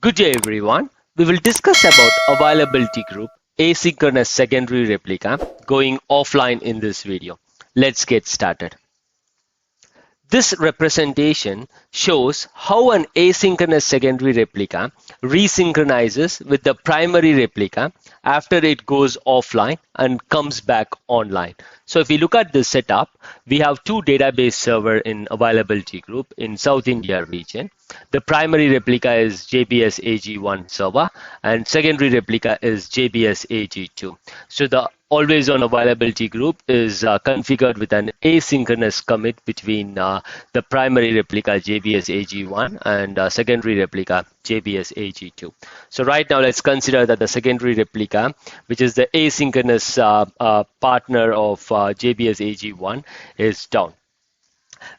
Good day everyone. We will discuss about availability group asynchronous secondary replica going offline in this video. Let's get started. This representation shows how an asynchronous secondary replica resynchronizes with the primary replica after it goes offline and comes back online. So if we look at this setup, we have two database server in availability group in South India region. The primary replica is JBSAG1 server and secondary replica is JBSAG2. So the always on availability group is configured with an asynchronous commit between the primary replica JBSAG1 and secondary replica JBSAG2. So right now let's consider that the secondary replica, which is the asynchronous partner of JBSAG1, is down.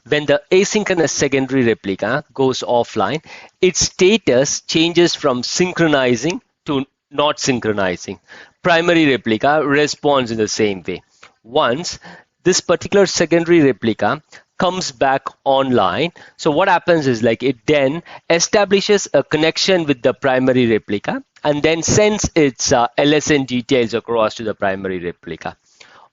When the asynchronous secondary replica goes offline, its status changes from synchronizing to not synchronizing. Primary replica responds in the same way. Once this particular secondary replica comes back online, so what happens is like it then establishes a connection with the primary replica and then sends its LSN details across to the primary replica.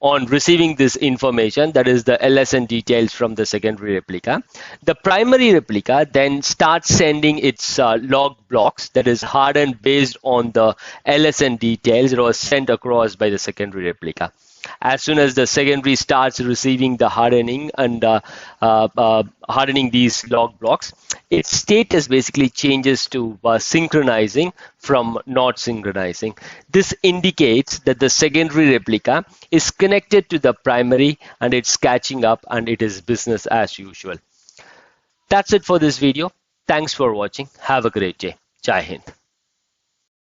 On receiving this information, that is the LSN details from the secondary replica, the primary replica then starts sending its log blocks that is hardened based on the LSN details that was sent across by the secondary replica. As soon as the secondary starts receiving the hardening and hardening these log blocks, its status basically changes to synchronizing from not synchronizing. This indicates that the secondary replica is connected to the primary and it's catching up and it is business as usual. That's it for this video. Thanks for watching. Have a great day. Jai Hind.